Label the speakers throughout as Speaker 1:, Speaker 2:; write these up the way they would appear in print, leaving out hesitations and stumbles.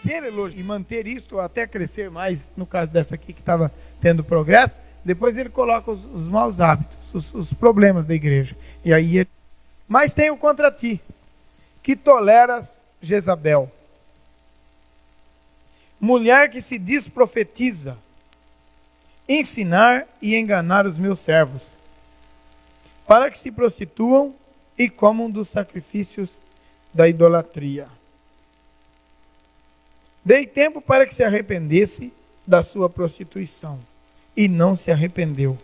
Speaker 1: ser elogiado e manter isto até crescer mais, no caso dessa aqui que estava tendo progresso, depois ele coloca os maus hábitos, os problemas da igreja. E aí mas tenho contra ti, que toleras Jezabel, mulher que se diz profetiza, ensinar e enganar os meus servos, para que se prostituam e comam dos sacrifícios da idolatria. Dei tempo para que se arrependesse da sua prostituição, e não se arrependeu.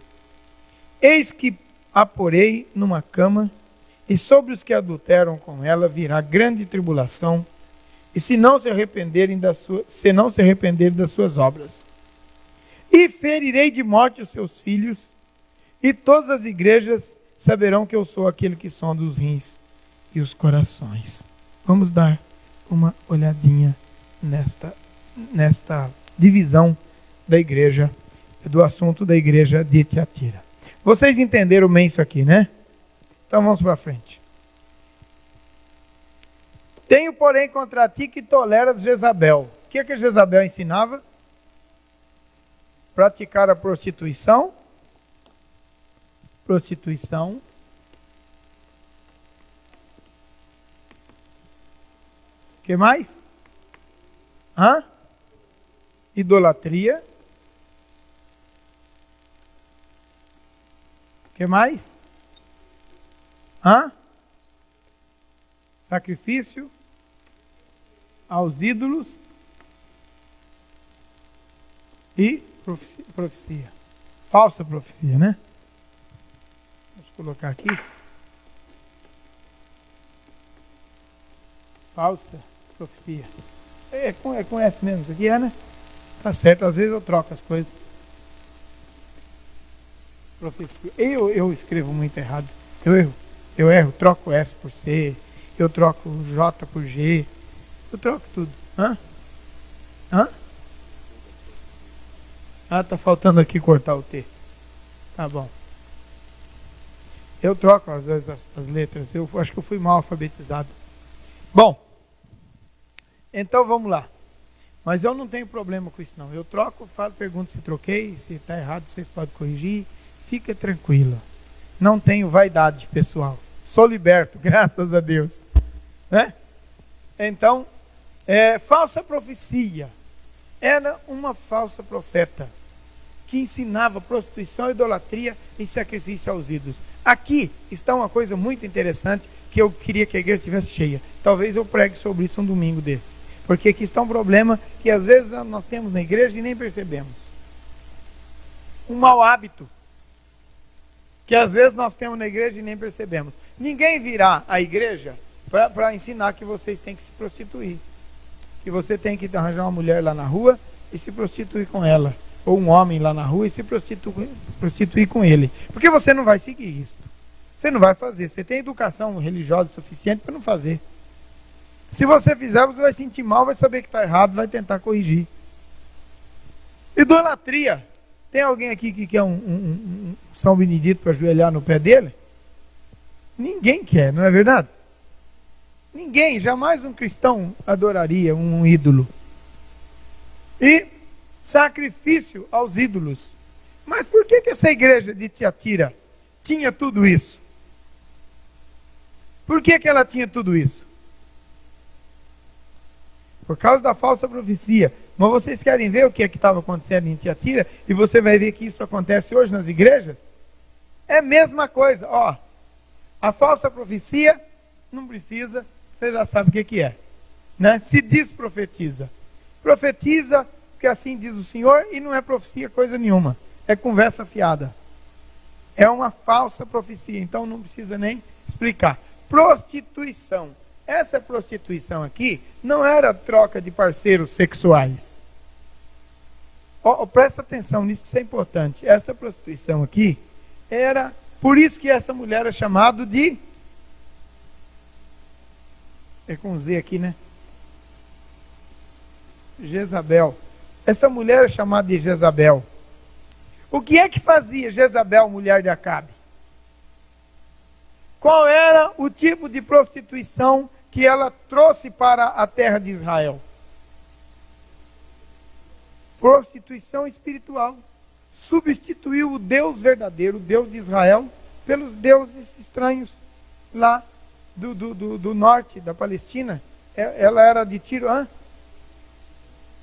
Speaker 1: Eis que a porei numa cama, e sobre os que adulteram com ela virá grande tribulação, e se não se arrependerem das suas obras. E ferirei de morte os seus filhos, e todas as igrejas saberão que eu sou aquele que sonda os rins e os corações. Vamos dar uma olhadinha nesta divisão da igreja, do assunto da igreja de Tiatira. Vocês entenderam bem isso aqui, né? Então vamos para frente. Tenho, porém, contra ti que toleras Jezabel. O que a Jezabel ensinava? Praticar a prostituição. Prostituição. O que mais? Idolatria. O que mais? Sacrifício aos ídolos e profecia. Falsa profecia, né? Vamos colocar aqui. Falsa profecia. É com essa mesmo, isso aqui é, né? Tá certo, às vezes eu troco as coisas. Profecia. Eu escrevo muito errado. Eu erro, troco S por C, eu troco J por G, eu troco tudo. Tá faltando aqui cortar o T. Tá bom. Eu troco às vezes as letras, eu acho que eu fui mal alfabetizado. Bom, então vamos lá. Mas eu não tenho problema com isso não. Eu troco, pergunto se troquei, se está errado vocês podem corrigir. Fica tranquilo. Não tenho vaidade pessoal. Sou liberto, graças a Deus. Né? Então, falsa profecia. Era uma falsa profeta que ensinava prostituição, idolatria e sacrifício aos ídolos. Aqui está uma coisa muito interessante que eu queria que a igreja tivesse cheia. Talvez eu pregue sobre isso um domingo desse. Porque aqui está um problema que às vezes nós temos na igreja e nem percebemos. Um mau hábito que às vezes nós temos na igreja e nem percebemos. Ninguém virá à igreja para ensinar que vocês têm que se prostituir. Que você tem que arranjar uma mulher lá na rua e se prostituir com ela. Ou um homem lá na rua e se prostituir com ele. Porque você não vai seguir isso. Você não vai fazer. Você tem educação religiosa suficiente para não fazer. Se você fizer, você vai sentir mal, vai saber que está errado, vai tentar corrigir. Idolatria. Tem alguém aqui que quer um São Benedito para ajoelhar no pé dele? Ninguém quer, não é verdade? Ninguém, jamais um cristão adoraria um ídolo. E sacrifício aos ídolos. Mas por que essa igreja de Tiatira tinha tudo isso? Por que ela tinha tudo isso? Por causa da falsa profecia. Mas vocês querem ver o que estava acontecendo em Tiatira? E você vai ver que isso acontece hoje nas igrejas? É a mesma coisa. A falsa profecia não precisa, você já sabe o que é. Né? Se diz profetiza. Profetiza, porque assim diz o Senhor, e não é profecia coisa nenhuma. É conversa fiada. É uma falsa profecia, então não precisa nem explicar. Prostituição. Essa prostituição aqui não era troca de parceiros sexuais. Presta atenção nisso, que isso é importante. Essa prostituição aqui era... Por isso que essa mulher é chamada de... É com Z aqui, né? Jezabel. Essa mulher é chamada de Jezabel. O que é que fazia Jezabel, mulher de Acabe? Qual era o tipo de prostituição que ela trouxe para a terra de Israel? prostituição espiritual. Substituiu o Deus verdadeiro, o Deus de Israel, pelos deuses estranhos lá do norte da Palestina. Ela era de Tiro,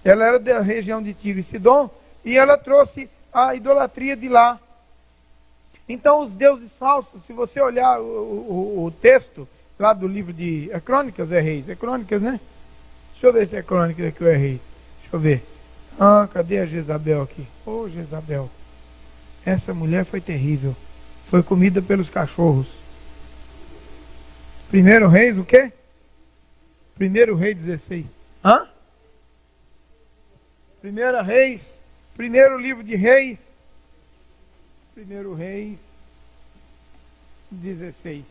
Speaker 1: ela era da região de Tiro e Sidom, e ela trouxe a idolatria de lá. Então os deuses falsos, se você olhar o texto lá do livro de Crônicas ou é Reis? É Crônicas, né? Deixa eu ver se é Crônicas aqui ou é Reis. Deixa eu ver. Cadê a Jezabel aqui? Jezabel. Essa mulher foi terrível. Foi comida pelos cachorros. Primeiro Reis, o quê? Primeiro Reis 16. Primeira Reis. Primeiro livro de Reis. Primeiro Reis 16.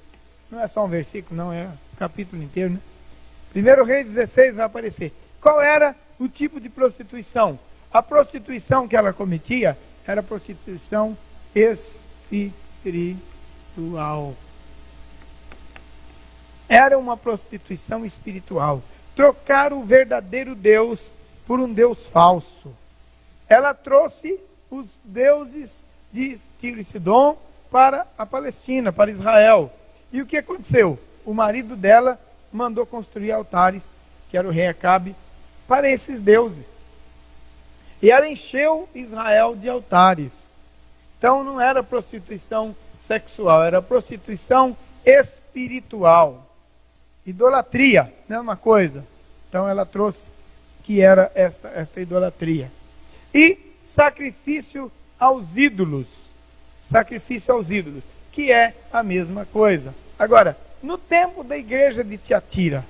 Speaker 1: Não é só um versículo, não, é o capítulo inteiro, né? Primeiro Reis 16 vai aparecer. Qual era o tipo de prostituição? A prostituição que ela cometia era prostituição espiritual. Era uma prostituição espiritual. Trocar o verdadeiro Deus por um Deus falso. Ela trouxe os deuses de Tiro e Sidom para a Palestina, para Israel. E o que aconteceu? O marido dela mandou construir altares, que era o rei Acabe, para esses deuses. E ela encheu Israel de altares. Então não era prostituição sexual, era prostituição espiritual. Idolatria, mesma coisa. Então ela trouxe que era esta idolatria. E sacrifício aos ídolos. Sacrifício aos ídolos, que é a mesma coisa. Agora, no tempo da igreja de Tiatira,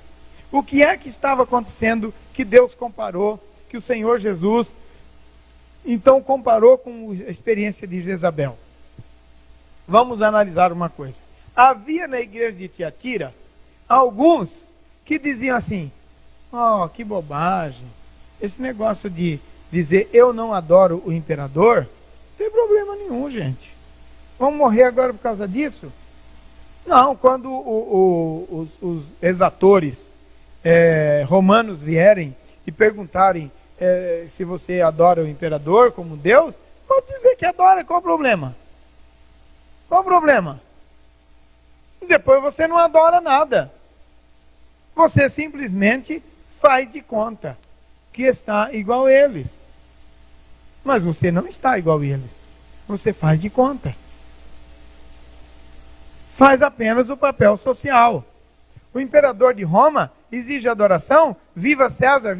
Speaker 1: o que é que estava acontecendo que Deus comparou, que o Senhor Jesus, então comparou com a experiência de Jezabel? Vamos analisar uma coisa. Havia na igreja de Tiatira alguns que diziam assim: que bobagem, esse negócio de dizer eu não adoro o imperador, não tem problema nenhum, gente. Vamos morrer agora por causa disso? Não, quando os exatores romanos vierem e perguntarem se você adora o imperador como Deus, pode dizer que adora, qual o problema? Qual o problema? E depois você não adora nada. Você simplesmente faz de conta que está igual a eles. Mas você não está igual a eles. Você faz de conta. Faz apenas o papel social. O imperador de Roma exige adoração, viva César,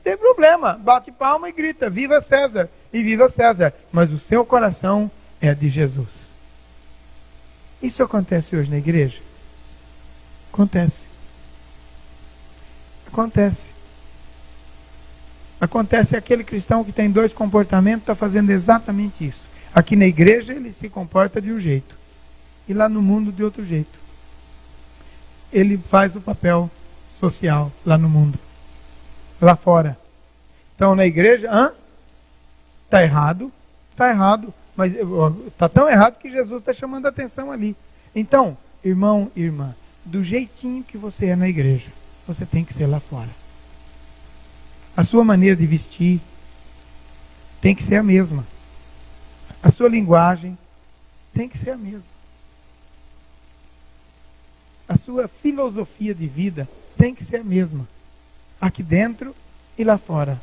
Speaker 1: tem problema, bate palma e grita, viva César, e viva César. Mas o seu coração é de Jesus. Isso acontece hoje na igreja? Acontece. Acontece aquele cristão que tem dois comportamentos, está fazendo exatamente isso. Aqui na igreja ele se comporta de um jeito. E lá no mundo de outro jeito. Ele faz o papel social lá no mundo. Lá fora. Então na igreja, está errado. Está errado. Mas está tão errado que Jesus está chamando a atenção ali. Então, irmão, irmã, do jeitinho que você é na igreja, você tem que ser lá fora. A sua maneira de vestir tem que ser a mesma. A sua linguagem tem que ser a mesma. A sua filosofia de vida tem que ser a mesma. Aqui dentro e lá fora.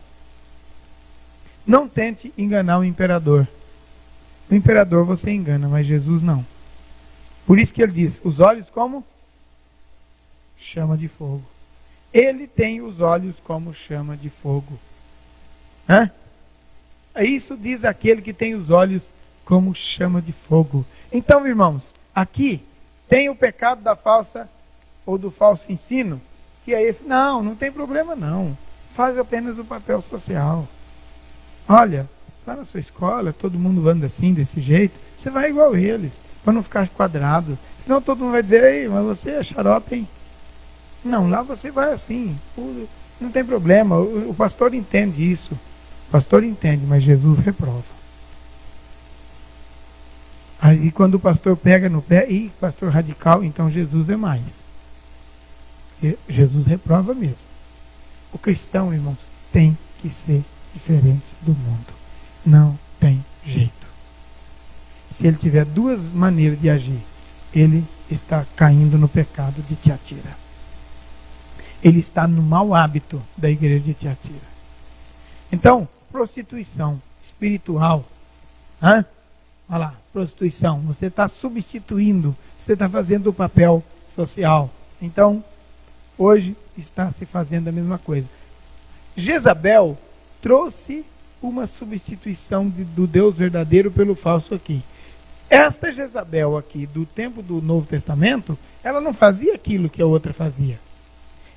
Speaker 1: Não tente enganar o imperador. O imperador você engana, mas Jesus não. Por isso que ele diz, os olhos como chama de fogo. Ele tem os olhos como chama de fogo. Isso diz aquele que tem os olhos como chama de fogo. Então, irmãos, aqui tem o pecado da falsa ou do falso ensino, que é esse. Não tem problema não. Faz apenas o papel social. Olha, lá na sua escola, todo mundo anda assim, desse jeito, você vai igual eles, para não ficar quadrado. Senão todo mundo vai dizer, ei, mas você é xarope, hein? Não, lá você vai assim, não tem problema, o pastor entende isso. O pastor entende, mas Jesus reprova. Aí quando o pastor pega no pé, pastor radical, então Jesus é mais. Jesus reprova mesmo. O cristão, irmãos, tem que ser diferente do mundo. Não tem jeito. Se ele tiver duas maneiras de agir, ele está caindo no pecado de Tiatira. Ele está no mau hábito da igreja de Tiatira. Então, prostituição espiritual. Olha lá, prostituição. Você está substituindo, você está fazendo o papel social. Então, hoje está se fazendo a mesma coisa. Jezabel trouxe uma substituição do Deus verdadeiro pelo falso aqui. Esta Jezabel aqui, do tempo do Novo Testamento, ela não fazia aquilo que a outra fazia.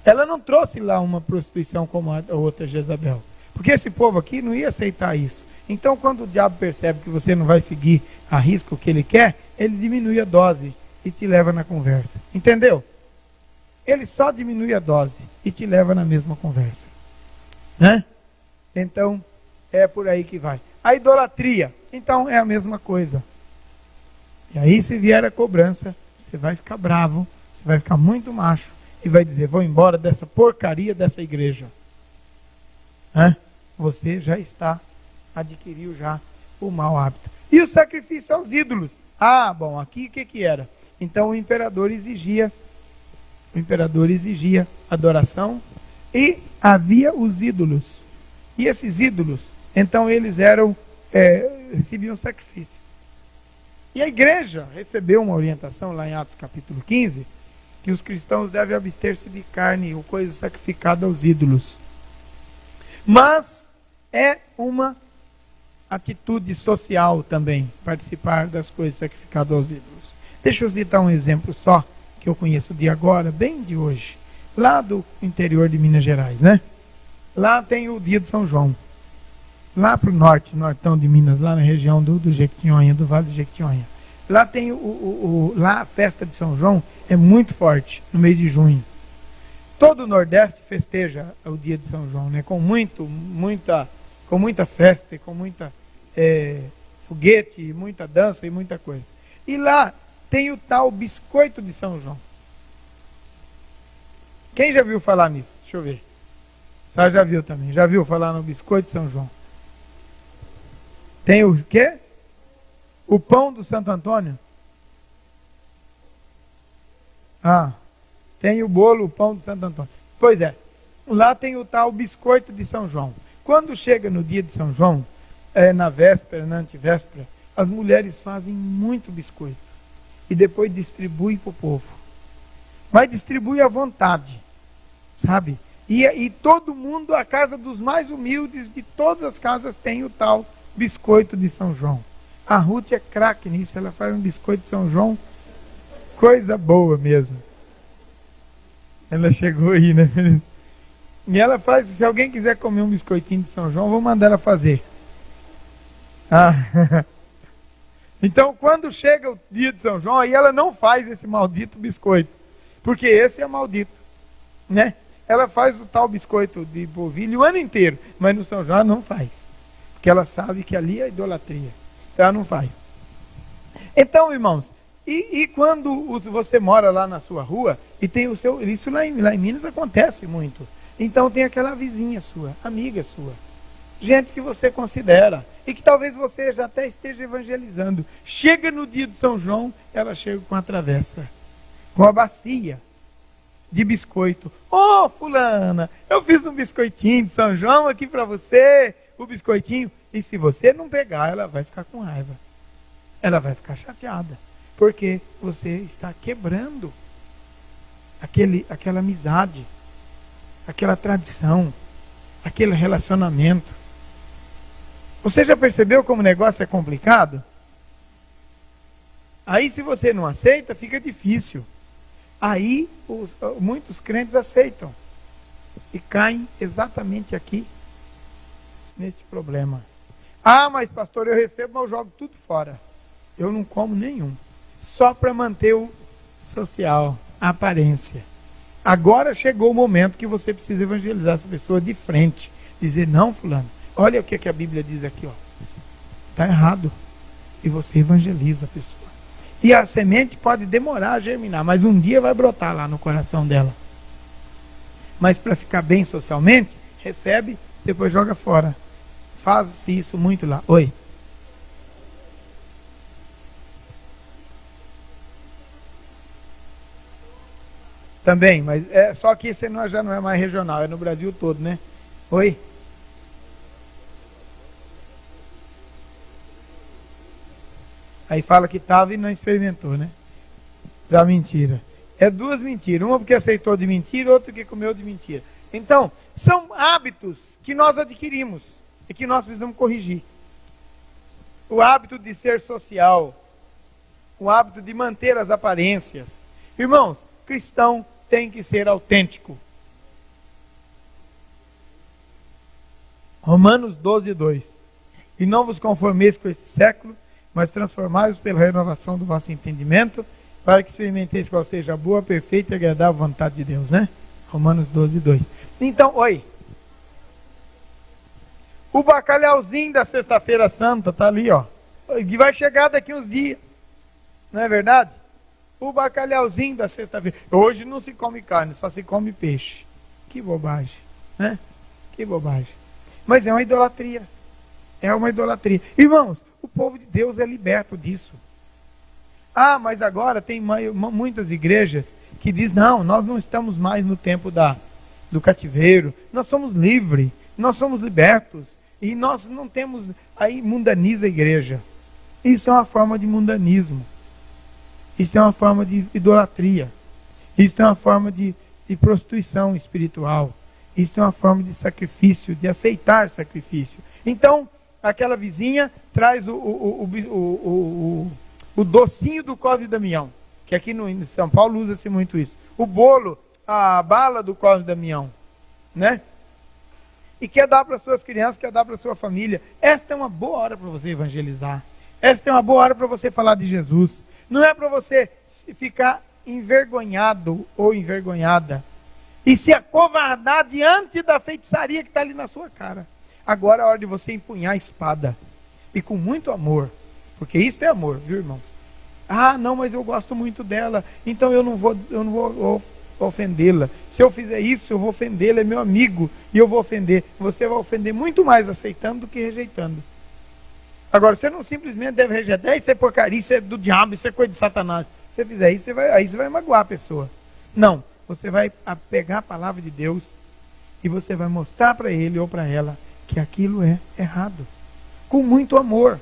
Speaker 1: Ela não trouxe lá uma prostituição como a outra Jezabel. Porque esse povo aqui não ia aceitar isso. Então, quando o diabo percebe que você não vai seguir a risco o que ele quer, ele diminui a dose e te leva na conversa. Entendeu? Ele só diminui a dose e te leva na mesma conversa. Né? Então, é por aí que vai. A idolatria, então, é a mesma coisa. E aí, se vier a cobrança, você vai ficar bravo, você vai ficar muito macho e vai dizer, vou embora dessa porcaria dessa igreja. Você já adquiriu já o mau hábito. E o sacrifício aos ídolos? Bom, aqui o que era? Então o imperador exigia adoração e havia os ídolos. E esses ídolos, então eles recebiam sacrifício. E a igreja recebeu uma orientação lá em Atos capítulo 15, que os cristãos devem abster-se de carne ou coisa sacrificada aos ídolos. Mas é uma atitude social também, participar das coisas sacrificadas aos ídolos. Deixa eu citar um exemplo só, que eu conheço de agora, bem de hoje. Lá do interior de Minas Gerais, né? Lá tem o dia de São João. Lá para o nortão de Minas, lá na região do Jequitinhonha, do Vale do Jequitinhonha. Lá tem lá a festa de São João é muito forte, no mês de junho. Todo o Nordeste festeja o dia de São João, né? Com muita festa, com muita foguete, muita dança e muita coisa. E lá tem o tal biscoito de São João. Quem já viu falar nisso? Deixa eu ver. Você já viu também? Já viu falar no biscoito de São João? Tem o quê? O pão do Santo Antônio? Tem o bolo, o pão do Santo Antônio. Pois é, lá tem o tal biscoito de São João. Quando chega no dia de São João, na véspera, na antivéspera, as mulheres fazem muito biscoito. E depois distribuem para o povo. Mas distribui à vontade, sabe? E todo mundo, a casa dos mais humildes de todas as casas tem o tal biscoito de São João. A Ruth é craque nisso, ela faz um biscoito de São João, coisa boa mesmo. Ela chegou aí, né? E ela faz, se alguém quiser comer um biscoitinho de São João, vou mandar ela fazer. Então, quando chega o dia de São João, aí ela não faz esse maldito biscoito, porque esse é maldito, né? Ela faz o tal biscoito de polvilho o ano inteiro, mas no São João ela não faz, porque ela sabe que ali é idolatria, então ela não faz. Então, irmãos, e quando você mora lá na sua rua, e tem o seu, isso lá em Minas acontece muito, então tem aquela vizinha sua, amiga sua, gente que você considera, e que talvez você já até esteja evangelizando. Chega no dia de São João, ela chega com a travessa, com a bacia de biscoito. Ô, fulana, eu fiz um biscoitinho de São João aqui para você, o biscoitinho. E se você não pegar, ela vai ficar com raiva. Ela vai ficar chateada, porque você está quebrando aquela amizade, aquela tradição, aquele relacionamento. Você já percebeu como o negócio é complicado? Aí, se você não aceita, fica difícil. Aí, muitos crentes aceitam e caem exatamente aqui, nesse problema. Mas pastor, eu recebo, mas eu jogo tudo fora. Eu não como nenhum. Só para manter o social, a aparência. Agora chegou o momento que você precisa evangelizar essa pessoa de frente. Dizer, não, fulano, olha o que a Bíblia diz aqui, ó. Está errado. E você evangeliza a pessoa. E a semente pode demorar a germinar, mas um dia vai brotar lá no coração dela. Mas para ficar bem socialmente, recebe, depois joga fora. faz-se isso muito lá. Oi. Também, mas só que esse já não é mais regional, é no Brasil todo, né? Oi? Aí fala que estava e não experimentou, né? Da mentira. É duas mentiras. Uma porque aceitou de mentira, outra que comeu de mentira. Então, são hábitos que nós adquirimos e que nós precisamos corrigir. O hábito de ser social. O hábito de manter as aparências. Irmãos, cristão tem que ser autêntico. Romanos 12, 2. E não vos conformeis com este século, mas transformai-vos pela renovação do vosso entendimento, para que experimenteis qual seja a boa, perfeita e agradável vontade de Deus, né? Romanos 12, 2. Então, oi. O bacalhauzinho da sexta-feira santa tá ali, ó. Que vai chegar daqui uns dias. Não é verdade? O bacalhauzinho da sexta-feira. Hoje não se come carne, só se come peixe. Que bobagem, né? Que bobagem. Mas é uma idolatria. É uma idolatria. Irmãos, o povo de Deus é liberto disso. Ah, mas agora tem muitas igrejas que dizem, não, nós não estamos mais no tempo do cativeiro. Nós somos livres, nós somos libertos. E nós não temos... Aí mundaniza a igreja. Isso é uma forma de mundanismo. Isso é uma forma de idolatria. Isso é uma forma de prostituição espiritual. Isso é uma forma de sacrifício, de aceitar sacrifício. Então, aquela vizinha traz o docinho do Cosme Damião, que aqui em São Paulo usa-se muito isso. O bolo, a bala do Cosme Damião, né? E quer dar para suas crianças, quer dar para sua família. Esta é uma boa hora para você evangelizar. Esta é uma boa hora para você falar de Jesus. Não é para você ficar envergonhado ou envergonhada e se acovardar diante da feitiçaria que está ali na sua cara. Agora é a hora de você empunhar a espada. E com muito amor. Porque isso é amor, viu, irmãos? Ah, não, mas eu gosto muito dela. Então eu não vou ofendê-la. Se eu fizer isso, eu vou ofendê-la. É meu amigo. E eu vou ofender. Você vai ofender muito mais aceitando do que rejeitando. Agora, você não simplesmente deve rejeitar. Isso é porcaria, isso é do diabo, isso é coisa de Satanás. Se você fizer isso, aí você vai magoar a pessoa. Não. Você vai pegar a palavra de Deus e você vai mostrar para ele ou para ela que aquilo é errado. Com muito amor.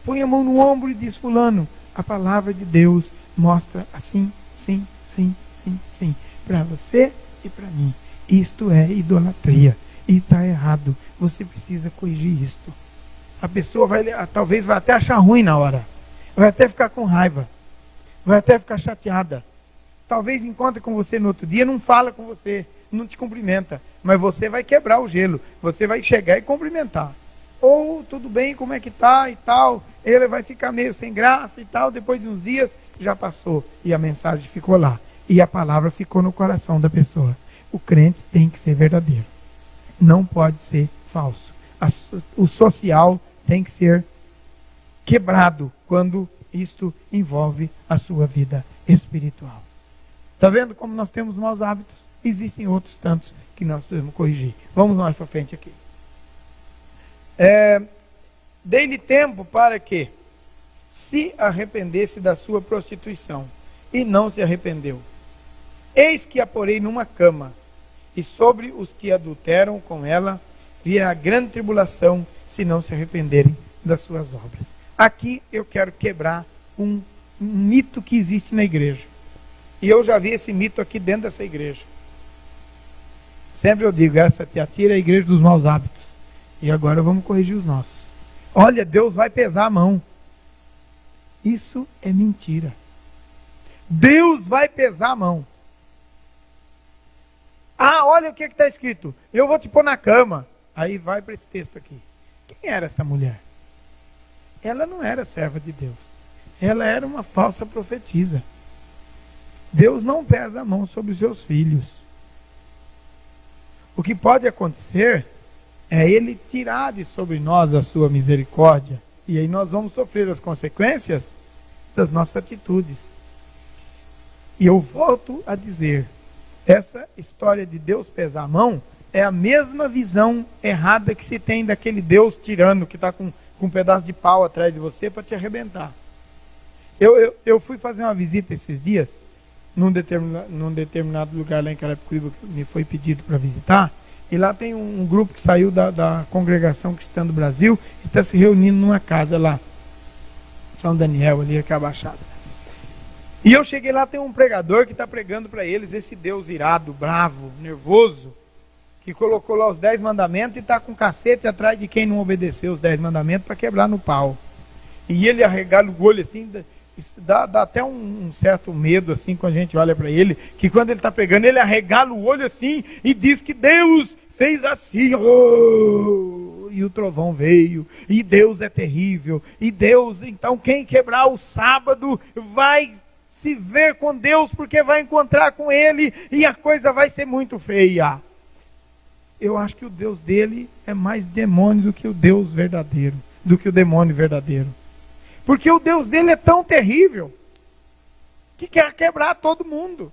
Speaker 1: Põe a mão no ombro e diz, fulano, a palavra de Deus mostra assim, sim, sim, sim, sim. Para você e para mim. Isto é idolatria. E está errado. Você precisa corrigir isto. A pessoa talvez vai até achar ruim na hora. Vai até ficar com raiva. Vai até ficar chateada. Talvez encontre com você no outro dia, não fala com você, não te cumprimenta. Mas você vai quebrar o gelo. Você vai chegar e cumprimentar. Ou, tudo bem, como é que tá e tal. Ele vai ficar meio sem graça e tal. Depois de uns dias, já passou. E a mensagem ficou lá. E a palavra ficou no coração da pessoa. O crente tem que ser verdadeiro. Não pode ser falso. O social tem que ser quebrado quando isto envolve a sua vida espiritual. Está vendo como nós temos maus hábitos? Existem outros tantos que nós podemos corrigir. Vamos mais para frente aqui. Dei-lhe tempo para que se arrependesse da sua prostituição, e não se arrependeu. Eis que a porei numa cama, e sobre os que adulteram com ela virá grande tribulação, se não se arrependerem das suas obras. Aqui eu quero quebrar um mito que existe na igreja. E eu já vi esse mito aqui dentro dessa igreja. Sempre eu digo, essa Tiatira é a igreja dos maus hábitos. E agora vamos corrigir os nossos. Olha, Deus vai pesar a mão. Isso é mentira. Deus vai pesar a mão. Ah, olha o que está escrito. Eu vou te pôr na cama. Aí vai para esse texto aqui. Quem era essa mulher? Ela não era serva de Deus. Ela era uma falsa profetisa. Deus não pesa a mão sobre os seus filhos. O que pode acontecer é Ele tirar de sobre nós a sua misericórdia. E aí nós vamos sofrer as consequências das nossas atitudes. E eu volto a dizer, essa história de Deus pesar a mão é a mesma visão errada que se tem daquele Deus tirano que está com um pedaço de pau atrás de você para te arrebentar. Eu fui fazer uma visita esses dias, num determinado lugar lá em Carapicuíba que me foi pedido para visitar, e lá tem um grupo que saiu da Congregação Cristã do Brasil e está se reunindo numa casa lá, São Daniel, ali que é a Baixada. E eu cheguei lá, tem um pregador que está pregando para eles esse Deus irado, bravo, nervoso, que colocou lá os 10 mandamentos e está com cacete atrás de quem não obedeceu os 10 mandamentos para quebrar no pau. E ele arregala o olho assim, isso dá até um certo medo assim quando a gente olha para ele, que quando ele está pregando, ele arregala o olho assim e diz que Deus fez assim, oh! E o trovão veio, e Deus é terrível, e Deus, então quem quebrar o sábado vai se ver com Deus, porque vai encontrar com ele, e a coisa vai ser muito feia. Eu acho que o Deus dele é mais demônio do que o Deus verdadeiro, do que o demônio verdadeiro. Porque o Deus dele é tão terrível que quer quebrar todo mundo.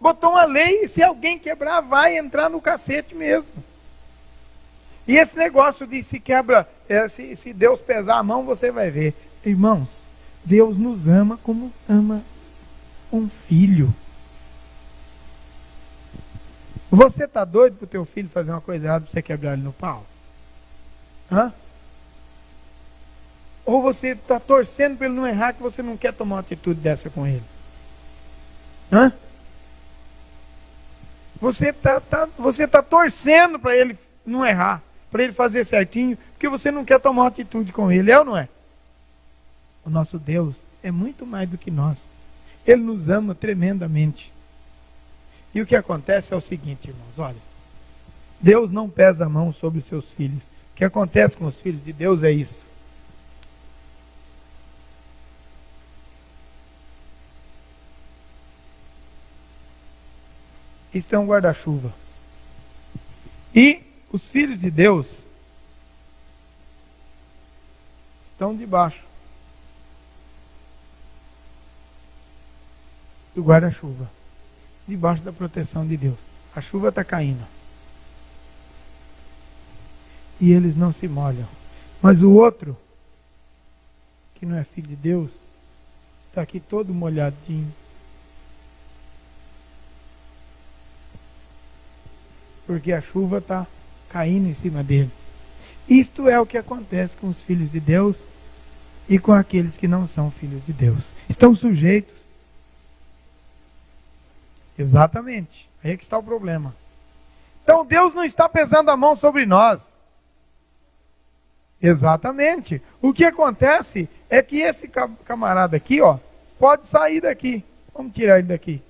Speaker 1: Botou uma lei e se alguém quebrar vai entrar no cacete mesmo. E esse negócio de se quebra, se Deus pesar a mão, você vai ver. Irmãos, Deus nos ama como ama um filho. Você está doido para o teu filho fazer uma coisa errada para você quebrar ele no pau? Hã? Ou você está torcendo para ele não errar, que você não quer tomar uma atitude dessa com ele? Hã? Você tá torcendo para ele não errar, para ele fazer certinho, porque você não quer tomar uma atitude com ele, é ou não é? O nosso Deus é muito mais do que nós. Ele nos ama tremendamente. E o que acontece é o seguinte, irmãos, olha. Deus não pesa a mão sobre os seus filhos. O que acontece com os filhos de Deus é isso. Isto é um guarda-chuva. E os filhos de Deus estão debaixo do guarda-chuva, debaixo da proteção de Deus. A chuva está caindo. E eles não se molham. Mas o outro, que não é filho de Deus, está aqui todo molhadinho. Porque a chuva está caindo em cima dele. Isto é o que acontece com os filhos de Deus e com aqueles que não são filhos de Deus. Estão sujeitos. Exatamente. Aí é que está o problema. Então Deus não está pesando a mão sobre nós. Exatamente. O que acontece é que esse camarada aqui, ó, pode sair daqui. Vamos tirar ele daqui.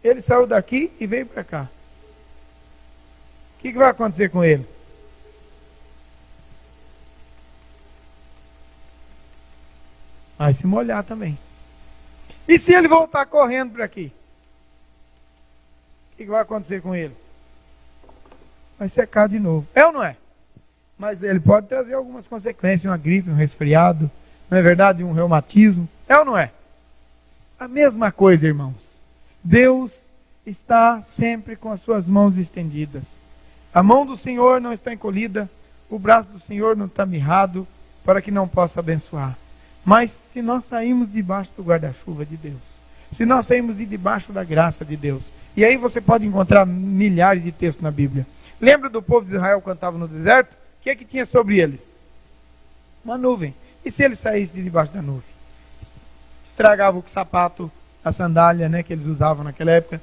Speaker 1: Ele saiu daqui e veio para cá. O que vai acontecer com ele? Vai se molhar também. E se ele voltar correndo para aqui? O que vai acontecer com ele? Vai secar de novo. É ou não é? Mas ele pode trazer algumas consequências, uma gripe, um resfriado, não é verdade? Um reumatismo. É ou não é? A mesma coisa, irmãos. Deus está sempre com as suas mãos estendidas. A mão do Senhor não está encolhida, o braço do Senhor não está mirrado, para que não possa abençoar. Mas se nós saímos debaixo do guarda-chuva de Deus, se nós saímos de debaixo da graça de Deus, e aí você pode encontrar milhares de textos na Bíblia. Lembra do povo de Israel quando estava no deserto? O que é que tinha sobre eles? Uma nuvem. E se eles saíssem de debaixo da nuvem? Estragava o sapato, a sandália, né, que eles usavam naquela época,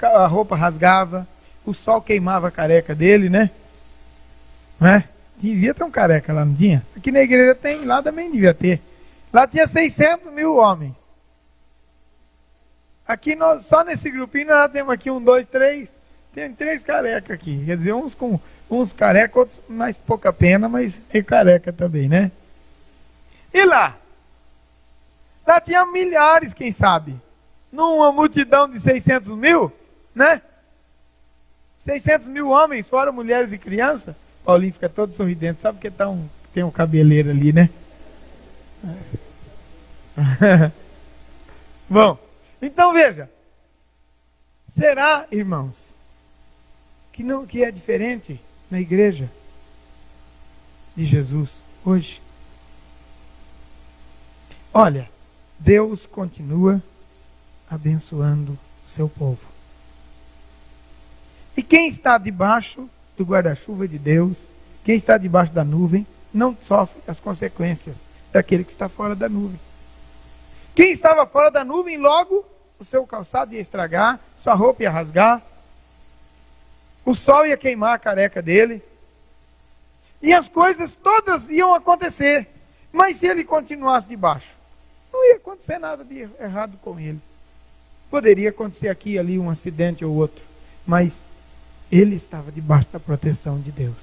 Speaker 1: a roupa rasgava, o sol queimava a careca dele, né? Não é? Devia ter um careca lá, não tinha? Aqui na igreja tem, lá também devia ter. Lá tinha 600 mil homens. Aqui, nós, só nesse grupinho, nós temos aqui 1, 2, 3. Tem 3 carecas aqui. Quer dizer, uns com uns careca, outros mais pouca pena, mas é careca também, né? E lá? Lá tinha milhares, quem sabe? Numa multidão de 600 mil, né? 600 mil homens, fora mulheres e crianças. Paulinho fica todo sorridente, sabe que tem um cabeleiro ali, né? Bom, então veja. Será, irmãos, que é diferente na igreja de Jesus hoje? Olha, Deus continua abençoando o seu povo. E quem está debaixo do guarda-chuva de Deus, quem está debaixo da nuvem, não sofre as consequências daquele que está fora da nuvem. Quem estava fora da nuvem, logo o seu calçado ia estragar, sua roupa ia rasgar, o sol ia queimar a careca dele, e as coisas todas iam acontecer. Mas se ele continuasse debaixo, não ia acontecer nada de errado com ele. Poderia acontecer aqui e ali um acidente ou outro, mas ele estava debaixo da proteção de Deus.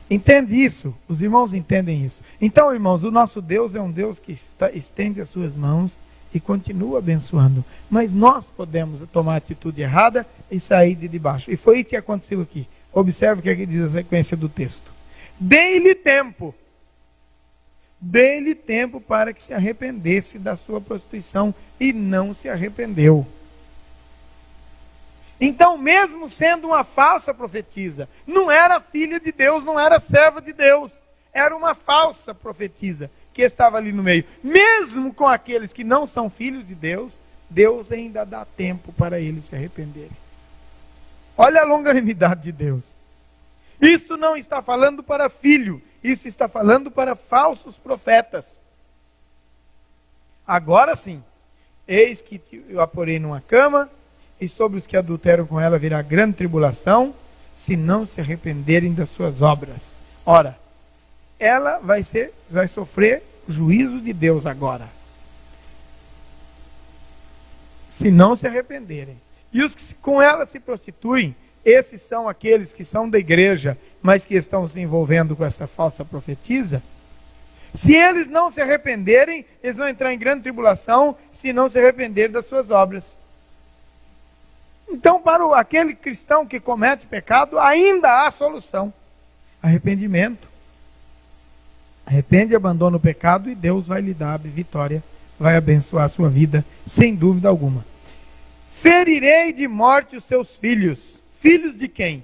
Speaker 1: Entende isso? Os irmãos entendem isso. Então, irmãos, o nosso Deus é um Deus que estende as suas mãos e continua abençoando. Mas nós podemos tomar a atitude errada e sair de debaixo. E foi isso que aconteceu aqui. Observe o que aqui diz a sequência do texto. Dei-lhe tempo. Dei-lhe tempo para que se arrependesse da sua prostituição. E não se arrependeu. Então, mesmo sendo uma falsa profetisa, não era filha de Deus, não era serva de Deus, era uma falsa profetisa que estava ali no meio. Mesmo com aqueles que não são filhos de Deus, Deus ainda dá tempo para eles se arrependerem. Olha a longanimidade de Deus. Isso não está falando para filho, isso está falando para falsos profetas. Agora sim, eis que eu a porei numa cama, e sobre os que adulteram com ela virá grande tribulação, se não se arrependerem das suas obras. Ora, ela vai sofrer o juízo de Deus agora. Se não se arrependerem. E os que com ela se prostituem, esses são aqueles que são da igreja, mas que estão se envolvendo com essa falsa profetisa. Se eles não se arrependerem, eles vão entrar em grande tribulação, se não se arrependerem das suas obras. Então, para aquele cristão que comete pecado, ainda há solução. Arrependimento. Arrepende, abandona o pecado e Deus vai lhe dar a vitória, vai abençoar a sua vida, sem dúvida alguma. Ferirei de morte os seus filhos. Filhos de quem?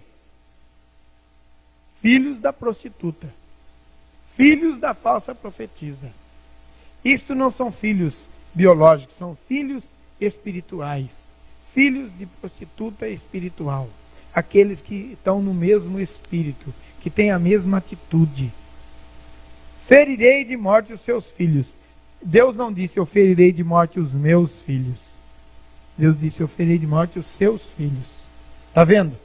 Speaker 1: Filhos da prostituta. Filhos da falsa profetisa. Isto não são filhos biológicos, são filhos espirituais. Filhos de prostituta espiritual. Aqueles que estão no mesmo espírito, que têm a mesma atitude. Ferirei de morte os seus filhos. Deus não disse, eu ferirei de morte os meus filhos. Deus disse, eu ferirei de morte os seus filhos. Está vendo?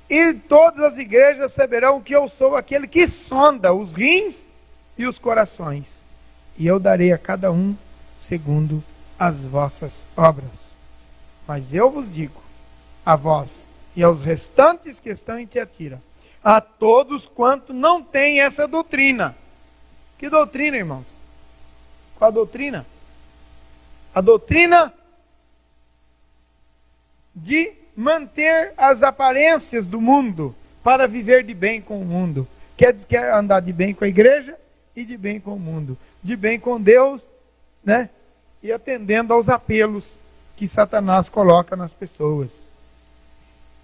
Speaker 1: E todas as igrejas saberão que eu sou aquele que sonda os rins e os corações. E eu darei a cada um segundo as vossas obras. Mas eu vos digo, a vós e aos restantes que estão em Tiatira, a todos quanto não têm essa doutrina. Que doutrina, irmãos? Qual a doutrina? A doutrina de manter as aparências do mundo para viver de bem com o mundo. Quer andar de bem com a igreja e de bem com o mundo. De bem com Deus, né? E atendendo aos apelos que Satanás coloca nas pessoas.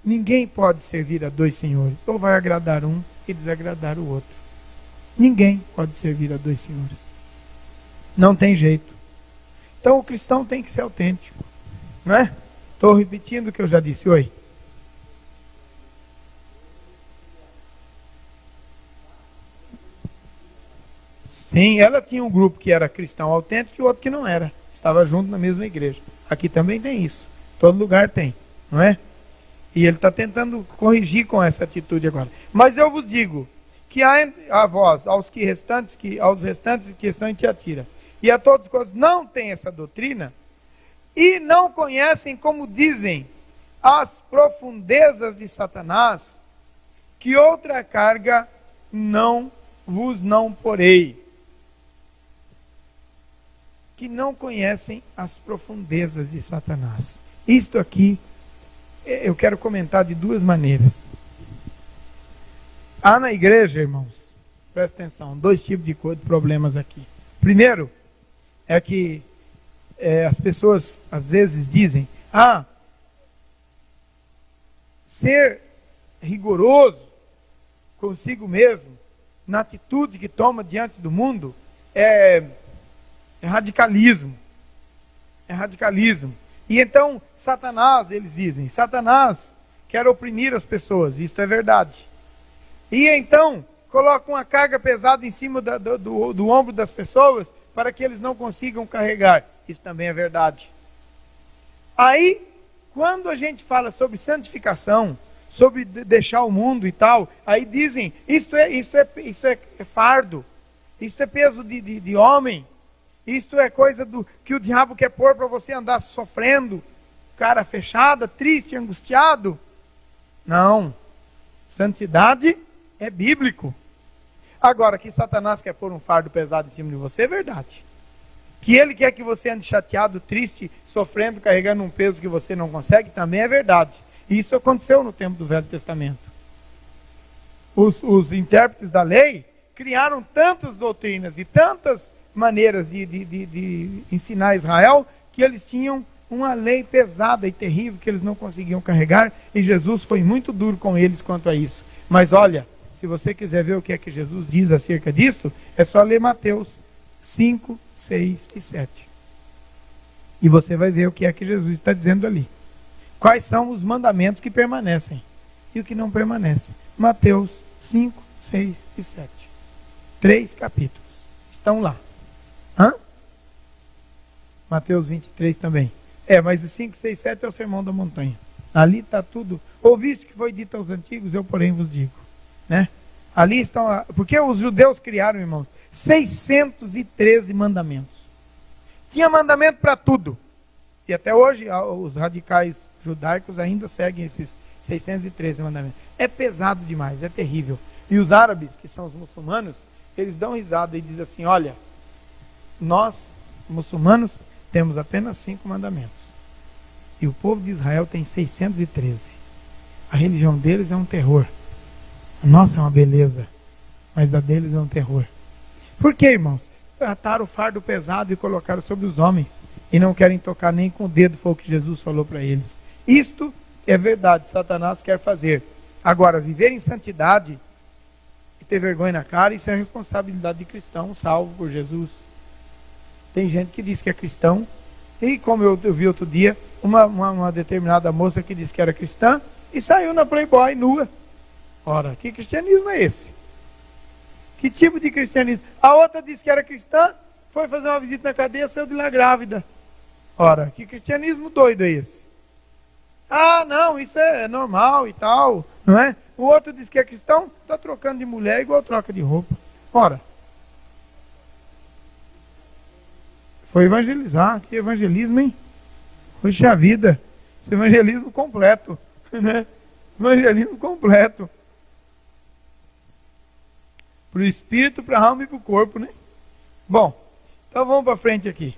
Speaker 1: Ninguém pode servir a dois senhores. Ou vai agradar um e desagradar o outro. Ninguém pode servir a dois senhores. Não tem jeito. Então o cristão tem que ser autêntico. Não é? Estou repetindo o que eu já disse. Oi. Sim, ela tinha um grupo que era cristão autêntico e outro que não era. Estava junto na mesma igreja. Aqui também tem isso. Todo lugar tem, não é? E ele está tentando corrigir com essa atitude agora. Mas eu vos digo que a vós, aos restantes que estão em Tiatira, e a todos quantos não têm essa doutrina, e não conhecem, como dizem, as profundezas de Satanás, que outra carga não porei. Que não conhecem as profundezas de Satanás. Isto aqui, eu quero comentar de duas maneiras. Há na igreja, irmãos, presta atenção, dois tipos de problemas aqui. Primeiro, é que as pessoas às vezes dizem, ser rigoroso consigo mesmo, na atitude que toma diante do mundo, é radicalismo. É radicalismo. E então, Satanás, eles dizem, Satanás quer oprimir as pessoas, isto é verdade. E então, coloca uma carga pesada em cima do ombro das pessoas, para que eles não consigam carregar, isso também é verdade. Aí, quando a gente fala sobre santificação, sobre deixar o mundo e tal, aí dizem, isso é fardo, isso é peso de homem, isto é coisa que o diabo quer pôr para você andar sofrendo, cara fechada, triste, angustiado. Não, santidade é bíblico. Agora, que Satanás quer pôr um fardo pesado em cima de você, é verdade. Que ele quer que você ande chateado, triste, sofrendo, carregando um peso que você não consegue, também é verdade. E isso aconteceu no tempo do Velho Testamento. Os intérpretes da lei criaram tantas doutrinas e tantas maneiras de ensinar Israel, que eles tinham uma lei pesada e terrível que eles não conseguiam carregar, e Jesus foi muito duro com eles quanto a isso. Mas olha, se você quiser ver o que é que Jesus diz acerca disso, é só ler Mateus 5, 6 e 7. E você vai ver o que é que Jesus está dizendo ali. Quais são os mandamentos que permanecem e o que não permanece. Mateus 5, 6 e 7. 3 capítulos. Estão lá. Mateus 23 também. Mas o 5, 6, 7 é o sermão da montanha. Ali está tudo. Ouviste que foi dito aos antigos, eu porém vos digo. Né? Ali estão, porque os judeus criaram, irmãos, 613 mandamentos. Tinha mandamento para tudo. E até hoje os radicais judaicos ainda seguem esses 613 mandamentos. É pesado demais, é terrível. E os árabes, que são os muçulmanos, eles dão risada e dizem assim, olha, nós, muçulmanos, temos apenas 5 mandamentos. E o povo de Israel tem 613. A religião deles é um terror. A nossa é uma beleza, mas a deles é um terror. Por quê, irmãos? Trataram o fardo pesado e colocaram sobre os homens. E não querem tocar nem com o dedo, foi o que Jesus falou para eles. Isto é verdade, Satanás quer fazer. Agora, viver em santidade e ter vergonha na cara, isso é responsabilidade de cristão, salvo por Jesus. Tem gente que diz que é cristão, e como eu vi outro dia, uma determinada moça que disse que era cristã, e saiu na Playboy nua. Ora, que cristianismo é esse? Que tipo de cristianismo? A outra disse que era cristã, foi fazer uma visita na cadeia, saiu de lá grávida. Ora, que cristianismo doido é esse? Ah, não, isso é normal e tal, não é? O outro diz que é cristão, está trocando de mulher igual troca de roupa. Ora, foi evangelizar, que evangelismo, hein? Poxa vida, esse evangelismo completo, né? Evangelismo completo. Para o espírito, para a alma e para o corpo, né? Bom, então vamos para frente aqui.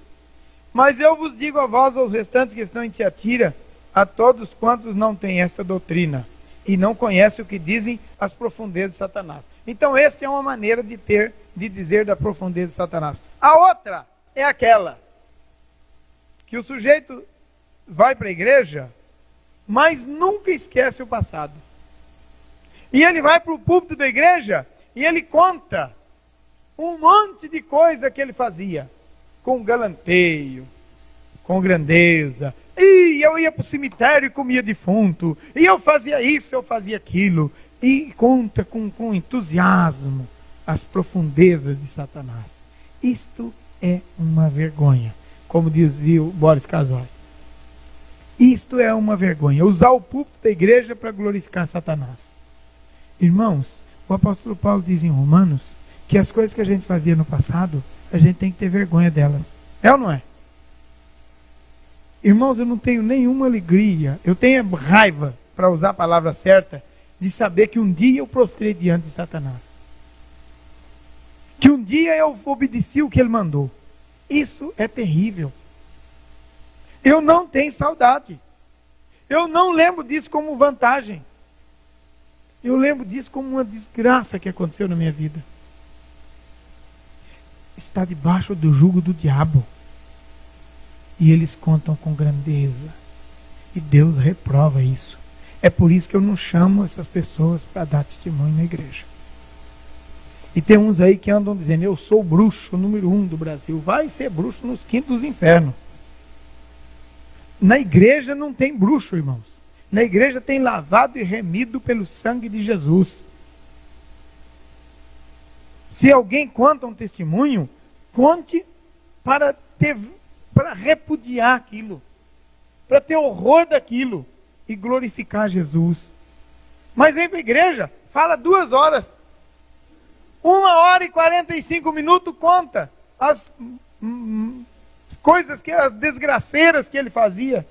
Speaker 1: Mas eu vos digo a vós, aos restantes que estão em Tiatira, a todos quantos não têm esta doutrina, e não conhecem o que dizem as profundezas de Satanás. Então essa é uma maneira de dizer da profundeza de Satanás. A outra é aquela, que o sujeito vai para a igreja, mas nunca esquece o passado. E ele vai para o púlpito da igreja, e ele conta um monte de coisa que ele fazia, com galanteio, com grandeza. E eu ia para o cemitério e comia defunto, e eu fazia isso, eu fazia aquilo, e conta com entusiasmo as profundezas de Satanás. Isto é uma vergonha, como dizia o Boris Casoy. Isto é uma vergonha, usar o púlpito da igreja para glorificar Satanás. Irmãos, o apóstolo Paulo diz em Romanos que as coisas que a gente fazia no passado, a gente tem que ter vergonha delas. É ou não é? Irmãos, eu não tenho nenhuma alegria, eu tenho raiva, para usar a palavra certa, de saber que um dia eu prostrei diante de Satanás. Que um dia eu obedeci o que ele mandou. Isso é terrível. Eu não tenho saudade. Eu não lembro disso como vantagem. Eu lembro disso como uma desgraça que aconteceu na minha vida. Está debaixo do jugo do diabo. E eles contam com grandeza. E Deus reprova isso. É por isso que eu não chamo essas pessoas para dar testemunho na igreja. E tem uns aí que andam dizendo, eu sou o bruxo número 1 do Brasil. Vai ser bruxo nos quintos dos infernos. Na igreja não tem bruxo, irmãos. Na igreja tem lavado e remido pelo sangue de Jesus. Se alguém conta um testemunho, conte para repudiar aquilo, para ter horror daquilo e glorificar Jesus. Mas vem para a igreja, fala 2 horas, 1h45, conta as coisas, as desgraceiras que ele fazia.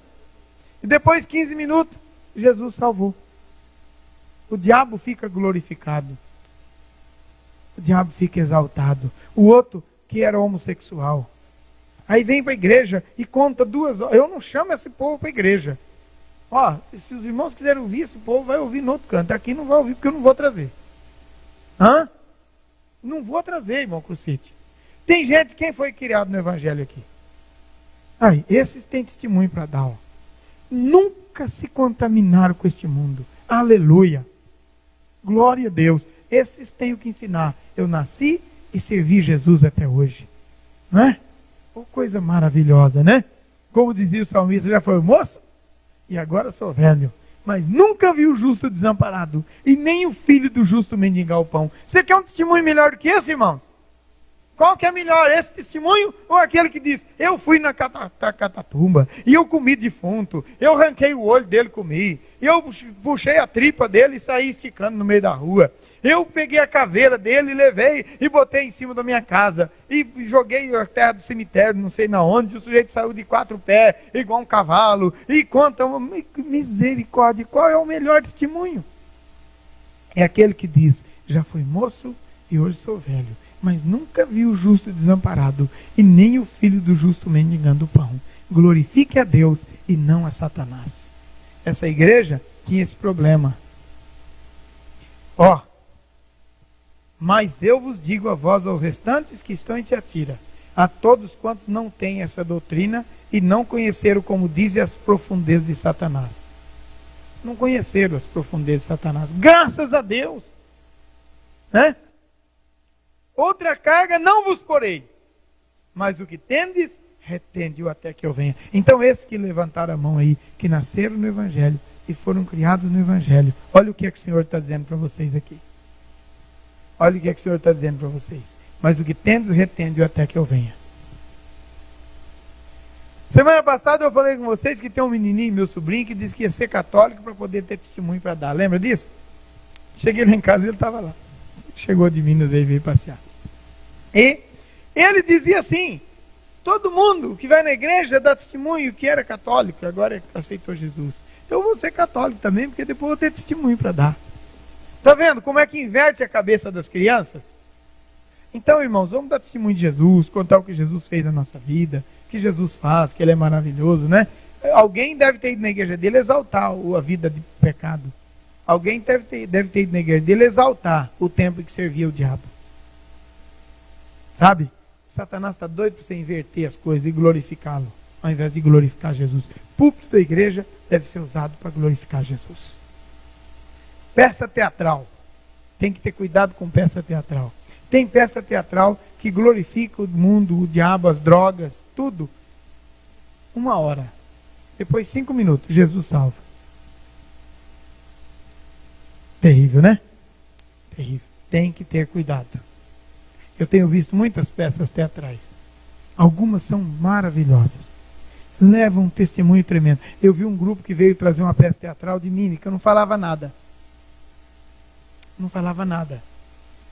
Speaker 1: E depois 15 minutos, Jesus salvou. O diabo fica glorificado. O diabo fica exaltado. O outro, que era homossexual, aí vem para a igreja e conta 2 horas. Eu não chamo esse povo para a igreja. Ó, se os irmãos quiserem ouvir, esse povo vai ouvir no outro canto. Aqui não vai ouvir, porque eu não vou trazer. Não vou trazer, irmão Crucite. Tem gente, quem foi criado no evangelho aqui? Aí, esses têm testemunho para dar. Ó. Nunca se contaminaram com este mundo. Aleluia. Glória a Deus. Esses têm o que ensinar. Eu nasci e servi Jesus até hoje. Não é? Oh, coisa maravilhosa, né? Como dizia o salmista, já foi moço e agora sou velho. Mas nunca vi o justo desamparado e nem o filho do justo mendigar o pão. Você quer um testemunho melhor do que esse, irmãos? Qual que é melhor, esse testemunho ou aquele que diz, eu fui na Catatumba e eu comi defunto, eu arranquei o olho dele e comi, eu puxei a tripa dele e saí esticando no meio da rua, eu peguei a caveira dele e levei e botei em cima da minha casa e joguei a terra do cemitério, não sei na onde, o sujeito saiu de 4 pés, igual um cavalo, e conta, misericórdia, qual é o melhor testemunho? É aquele que diz, já fui moço e hoje sou velho. Mas nunca vi o justo desamparado, e nem o filho do justo mendigando o pão. Glorifique a Deus e não a Satanás. Essa igreja tinha esse problema. Mas eu vos digo a vós, aos restantes que estão em Tiatira, a todos quantos não têm essa doutrina e não conheceram, como dizem, as profundezas de Satanás. Não conheceram as profundezas de Satanás. Graças a Deus. Né? Outra carga não vos porei, mas o que tendes, retende-o até que eu venha. Então esses que levantaram a mão aí, que nasceram no Evangelho e foram criados no Evangelho, olha o que é que o Senhor está dizendo para vocês aqui. Olha o que é que o Senhor está dizendo para vocês. Mas o que tendes, retende-o até que eu venha. Semana passada eu falei com vocês que tem um menininho, meu sobrinho, que disse que ia ser católico para poder ter testemunho para dar. Lembra disso? Cheguei lá em casa e ele estava lá. Chegou de Minas e veio passear. E ele dizia assim, todo mundo que vai na igreja dá testemunho que era católico, agora aceitou Jesus. Eu vou ser católico também, porque depois vou ter testemunho para dar. Está vendo como é que inverte a cabeça das crianças? Então, irmãos, vamos dar testemunho de Jesus, contar o que Jesus fez na nossa vida, o que Jesus faz, que Ele é maravilhoso, né? Alguém deve ter ido na igreja dele exaltar a vida de pecado. Alguém deve ter ido na igreja dele exaltar o tempo em que servia o diabo. Sabe? Satanás está doido para você inverter as coisas e glorificá-lo, ao invés de glorificar Jesus. O púlpito da igreja deve ser usado para glorificar Jesus. Peça teatral. Tem que ter cuidado com peça teatral. Tem peça teatral que glorifica o mundo, o diabo, as drogas, tudo. 1 hora. Depois 5 minutos, Jesus salva. Terrível, né? Terrível. Tem que ter cuidado. Eu tenho visto muitas peças teatrais. Algumas são maravilhosas. Levam um testemunho tremendo. Eu vi um grupo que veio trazer uma peça teatral de mímica, não falava nada. Não falava nada.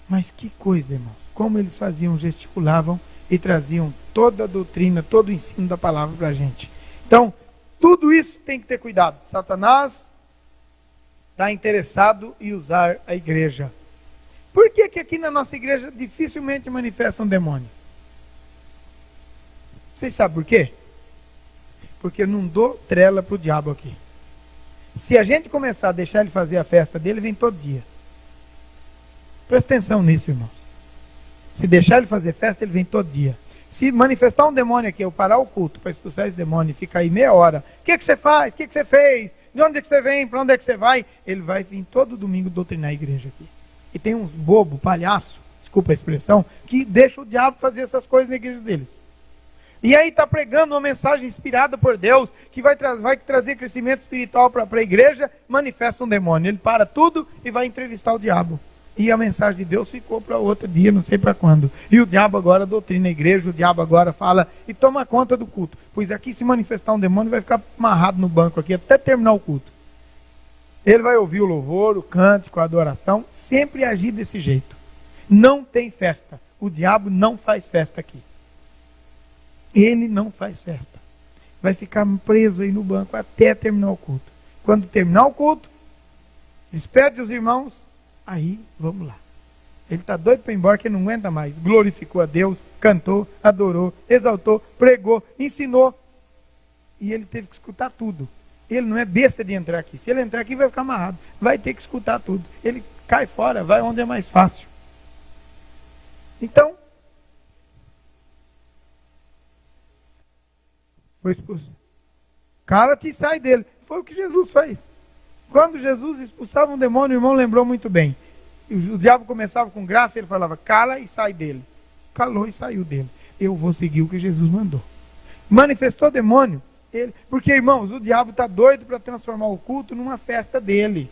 Speaker 1: Mas que coisa, irmãos. Como eles faziam, gesticulavam e traziam toda a doutrina, todo o ensino da palavra para a gente. Então, tudo isso tem que ter cuidado. Satanás está interessado em usar a igreja. Por que aqui na nossa igreja dificilmente manifesta um demônio? Vocês sabem por quê? Porque eu não dou trela para o diabo aqui. Se a gente começar a deixar ele fazer a festa dele, vem todo dia. Presta atenção nisso, irmãos. Se deixar ele fazer festa, ele vem todo dia. Se manifestar um demônio aqui, eu parar o culto para expulsar esse demônio e ficar aí meia hora. O que você faz? O que você fez? De onde é que você vem? Para onde é que você vai? Ele vai vir todo domingo doutrinar a igreja aqui. E tem uns bobo, palhaço, desculpa a expressão, que deixa o diabo fazer essas coisas na igreja deles. E aí está pregando uma mensagem inspirada por Deus, que vai trazer crescimento espiritual para a igreja, manifesta um demônio. Ele para tudo e vai entrevistar o diabo. E a mensagem de Deus ficou para outro dia, não sei para quando. E o diabo agora doutrina a igreja, o diabo agora fala e toma conta do culto. Pois aqui se manifestar um demônio vai ficar amarrado no banco aqui até terminar o culto. Ele vai ouvir o louvor, o cântico, a adoração, sempre agir desse jeito. Não tem festa. O diabo não faz festa aqui. Ele não faz festa. Vai ficar preso aí no banco até terminar o culto. Quando terminar o culto, despede os irmãos, aí vamos lá. Ele está doido para ir embora, que ele não aguenta mais. Glorificou a Deus, cantou, adorou, exaltou, pregou, ensinou. E ele teve que escutar tudo. Ele não é besta de entrar aqui. Se ele entrar aqui, vai ficar amarrado. Vai ter que escutar tudo. Ele cai fora, vai onde é mais fácil. Então, foi expulso. Cala-te e sai dele. Foi o que Jesus fez. Quando Jesus expulsava um demônio, o irmão lembrou muito bem. O diabo começava com graça, ele falava, cala e sai dele. Calou e saiu dele. Eu vou seguir o que Jesus mandou. Manifestou demônio, ele, porque, irmãos, o diabo está doido para transformar o culto numa festa dele.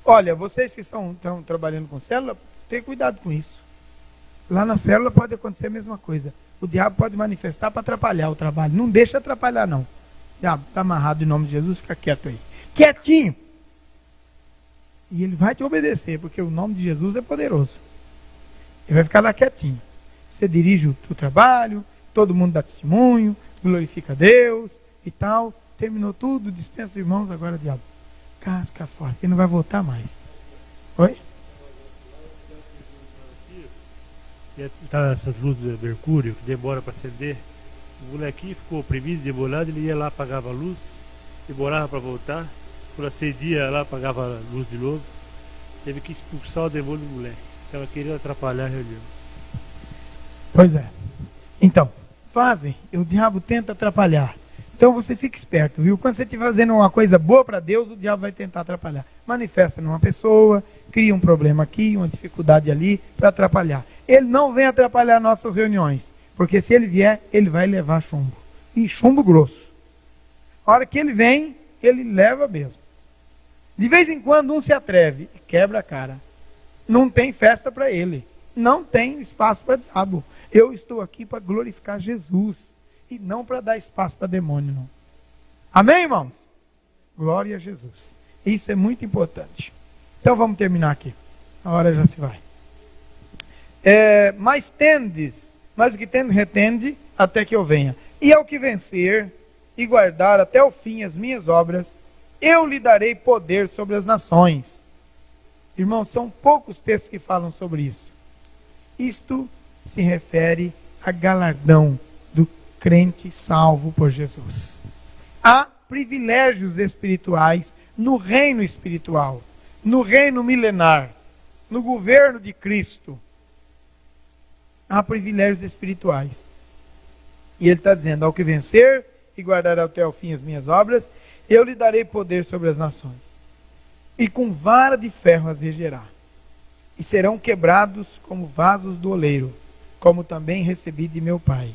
Speaker 1: Olha, vocês que estão trabalhando com célula, tenham cuidado com isso. Lá na célula pode acontecer a mesma coisa. O diabo pode manifestar para atrapalhar o trabalho. Não deixa atrapalhar, não. O diabo está amarrado em nome de Jesus, fica quieto aí. Quietinho. E ele vai te obedecer, porque o nome de Jesus é poderoso. Ele vai ficar lá quietinho. Você dirige o trabalho, todo mundo dá testemunho, glorifica a Deus e tal. Terminou tudo, dispensa os irmãos, agora diabo. Casca fora, ele não vai voltar mais. Oi?
Speaker 2: Tá essas luzes de mercúrio que demora para acender. O molequinho ficou oprimido, demorado, ele ia lá, apagava a luz, demorava para voltar. Quando acendia lá, apagava a luz de novo. Teve que expulsar o demônio do moleque. Estava querendo atrapalhar a reunião.
Speaker 1: Pois é. Então, o diabo tenta atrapalhar. Então você fica esperto, viu? Quando você estiver fazendo uma coisa boa para Deus, o diabo vai tentar atrapalhar. Manifesta numa pessoa, cria um problema aqui, uma dificuldade ali, para atrapalhar. Ele não vem atrapalhar nossas reuniões, porque se ele vier, ele vai levar chumbo. E chumbo grosso. A hora que ele vem, ele leva mesmo. De vez em quando um se atreve e quebra a cara. Não tem festa para ele. Não tem espaço para diabo. Eu estou aqui para glorificar Jesus. E não para dar espaço para demônio, não. Amém, irmãos? Glória a Jesus. Isso é muito importante. Então vamos terminar aqui. A hora já se vai. Mas o que tendes, retende até que eu venha. E ao que vencer e guardar até o fim as minhas obras, eu lhe darei poder sobre as nações. Irmãos, são poucos textos que falam sobre isso. Isto se refere a galardão do crente salvo por Jesus. Há privilégios espirituais no reino espiritual, no reino milenar, no governo de Cristo. Há privilégios espirituais. E ele está dizendo, ao que vencer e guardar até o fim as minhas obras, eu lhe darei poder sobre as nações. E com vara de ferro as regerá. E serão quebrados como vasos do oleiro, como também recebi de meu Pai.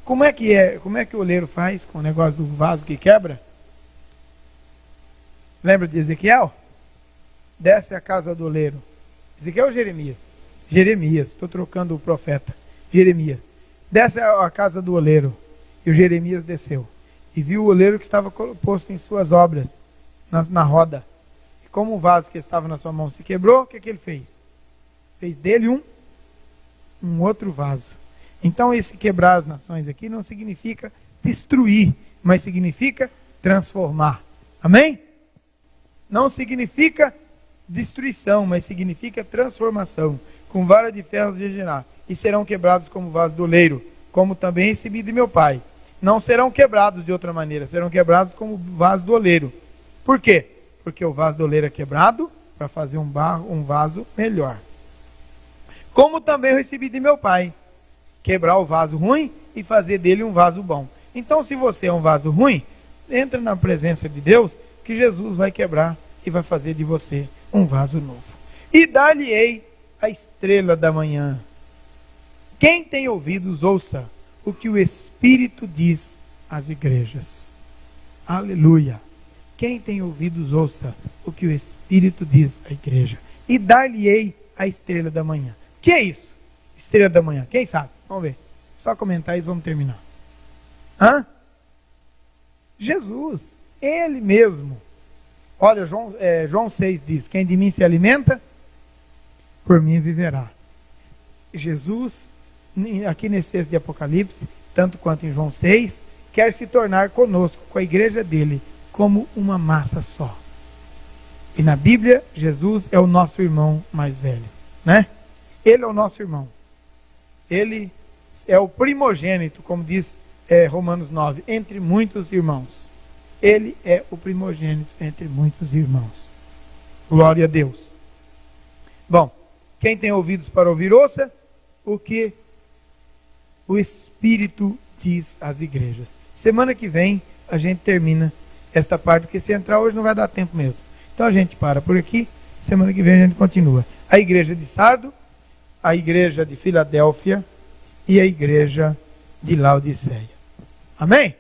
Speaker 1: Como é que o oleiro faz com o negócio do vaso que quebra? Lembra de Ezequiel? Desce a casa do oleiro. Ezequiel ou Jeremias? Jeremias, estou trocando o profeta. Jeremias. Desce a casa do oleiro. E o Jeremias desceu. E viu o oleiro que estava posto em suas obras, na roda. E como o vaso que estava na sua mão se quebrou, o que ele fez? Fez dele um outro vaso. Então esse quebrar as nações aqui não significa destruir, mas significa transformar. Amém? Não significa destruição, mas significa transformação. Com vara de ferro de gerar. E serão quebrados como vaso do oleiro, como também recebi de meu Pai. Não serão quebrados de outra maneira, serão quebrados como vaso do oleiro. Por quê? Porque o vaso do oleiro é quebrado para fazer um vaso melhor. Como também eu recebi de meu Pai. Quebrar o vaso ruim e fazer dele um vaso bom. Então, se você é um vaso ruim, entra na presença de Deus, que Jesus vai quebrar e vai fazer de você um vaso novo. E dar-lhe-ei a estrela da manhã. Quem tem ouvidos, ouça o que o Espírito diz às igrejas. Aleluia. Quem tem ouvidos, ouça o que o Espírito diz à igreja. E dar-lhe-ei a estrela da manhã. Que é isso? Estrela da manhã. Quem sabe? Vamos ver. Só comentar e vamos terminar. Jesus. Ele mesmo. Olha, João 6 diz: quem de mim se alimenta, por mim viverá. Jesus, aqui nesse texto de Apocalipse, tanto quanto em João 6, quer se tornar conosco, com a igreja dele, como uma massa só. E na Bíblia, Jesus é o nosso irmão mais velho, né? Ele é o nosso irmão. Ele é o primogênito, como diz Romanos 9, entre muitos irmãos. Ele é o primogênito entre muitos irmãos. Glória a Deus. Bom, quem tem ouvidos para ouvir, ouça o que o Espírito diz às igrejas. Semana que vem a gente termina esta parte, porque se entrar hoje não vai dar tempo mesmo. Então a gente para por aqui, semana que vem a gente continua. A igreja de Sardo, a igreja de Filadélfia e a igreja de Laodiceia. Amém?